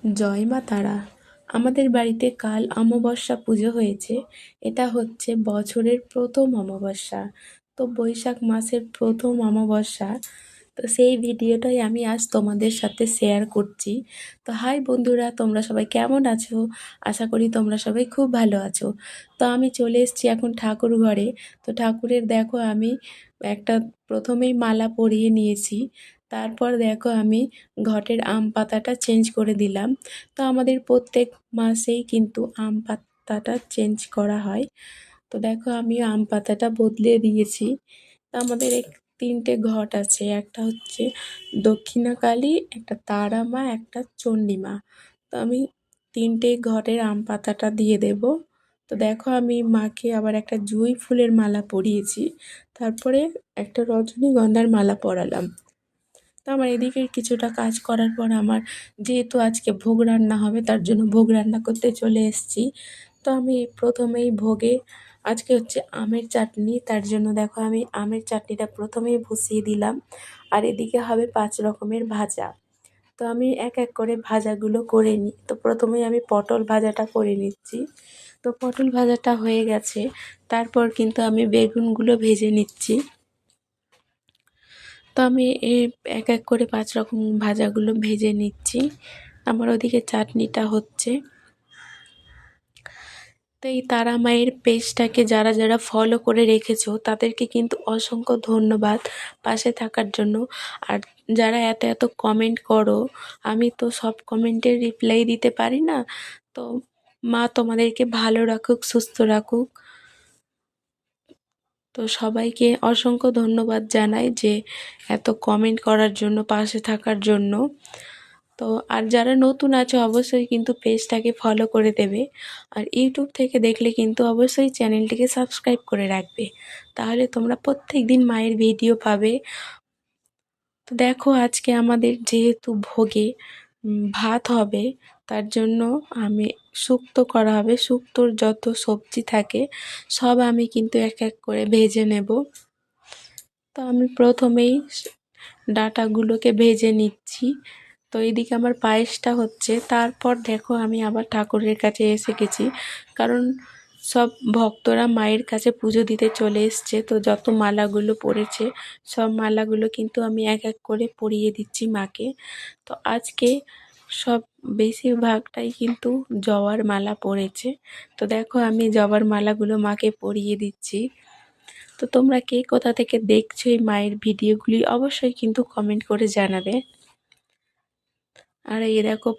জয় মা তারা। আমাদের বাড়িতে কাল অমাবস্যা পুজো হয়েছে। এটা হচ্ছে বছরের প্রথম অমাবস্যা। তো বৈশাখ মাসের প্রথম অমাবস্যা। তো সেই ভিডিওটাই আমি আজ তোমাদের সাথে শেয়ার করছি। তো হাই বন্ধুরা, তোমরা সবাই কেমন আছো? আশা করি তোমরা সবাই খুব ভালো আছো। তো আমি চলে এসেছি এখন ঠাকুর ঘরে। তো ঠাকুরের দেখো আমি একটা প্রথমেই মালা পরিয়ে নিয়েছি। তারপর দেখো আমি ঘটের আম পাতাটা চেঞ্জ করে দিলাম। তো আমাদের প্রত্যেক মাসেই কিন্তু আম পাতাটা চেঞ্জ করা হয়। তো দেখো আমি আম পাতাটা বদলে দিয়েছি। তো আমাদের তিনটে ঘট আছে, একটা হচ্ছে দক্ষিণাকালী, একটা তারা মা, একটা চণ্ডী মা। তো আমি তিনটে ঘটের আম পাতাটা দিয়ে দেব। তো দেখো আমি মাকে আবার একটা জুঁই ফুলের মালা পরিয়েছি, তারপরে একটা রজনীগন্ধার মালা পরালাম। তো আমার এদিকে কিছুটা কাজ করার পর আমার যেহেতু আজকে ভোগ রান্না হবে, তার জন্য ভোগ রান্না করতে চলে এসেছি। তো আমি প্রথমেই ভোগে আজকে হচ্ছে আমের চাটনি, তার জন্য দেখো আমি আমের চাটনিটা প্রথমেই বসিয়ে দিলাম। আর এদিকে হবে 5 রকমের ভাজা। তো আমি এক এক করে ভাজাগুলো করে নিই। তো প্রথমেই আমি পটল ভাজাটা করে নিচ্ছি। তো পটল ভাজাটা হয়ে গেছে, তারপর কিন্তু আমি বেগুনগুলো ভেজে নিচ্ছি। তো আমি এক এক করে 5 রকম ভাজাগুলো ভেজে নিচ্ছি। আমার ওদিকে চাটনিটা হচ্ছে। তো এই তারা মায়ের পেজটাকে যারা যারা ফলো করে রেখেছো তাদেরকে কিন্তু অসংখ্য ধন্যবাদ পাশে থাকার জন্য। আর যারা এত এত কমেন্ট করো, আমি তো সব কমেন্টের রিপ্লাই দিতে পারি না। তো মা তোমাদেরকে ভালো রাখুক, সুস্থ রাখুক। তো সবাইকে অসংখ্য ধন্যবাদ জানাই যে এত কমেন্ট করার জন্য, পাশে থাকার জন্য। তো আর যারা নতুন আছো অবশ্যই কিন্তু পেজটাকে ফলো করে দেবে। আর ইউটিউব থেকে দেখলে কিন্তু অবশ্যই চ্যানেলটিকে সাবস্ক্রাইব করে রাখবে, তাহলে তোমরা প্রত্যেক দিন মায়ের ভিডিও পাবে। তো দেখো আজকে আমাদের যেহেতু ভোগে ভাত হবে, তার জন্য আমি শুক্তো করা হবে। শুক্তোর যত সবজি থাকে সব আমি কিন্তু এক এক করে ভেজে নেব। তো আমি প্রথমেই ডাঁটাগুলোকে ভেজে নিচ্ছি। তো এইদিকে আমার পায়েসটা হচ্ছে। তারপর দেখো আমি আবার ঠাকুরের কাছে এসে গেছি, কারণ সব ভক্তরা মায়ের কাছে পুজো দিতে চলে এসছে। তো যত মালাগুলো পড়েছে সব মালাগুলো কিন্তু আমি এক এক করে পরিয়ে দিচ্ছি মাকে। তো আজকে সব বেশিরভাগটাই কিন্তু জবার মালা পড়েছে। তো দেখো আমি জবার মালাগুলো মাকে পরিয়ে দিচ্ছি। তো তোমরা কে কোথা থেকে দেখছো এই মায়ের ভিডিওগুলি অবশ্যই কিন্তু কমেন্ট করে জানাবে। আর এই দেখো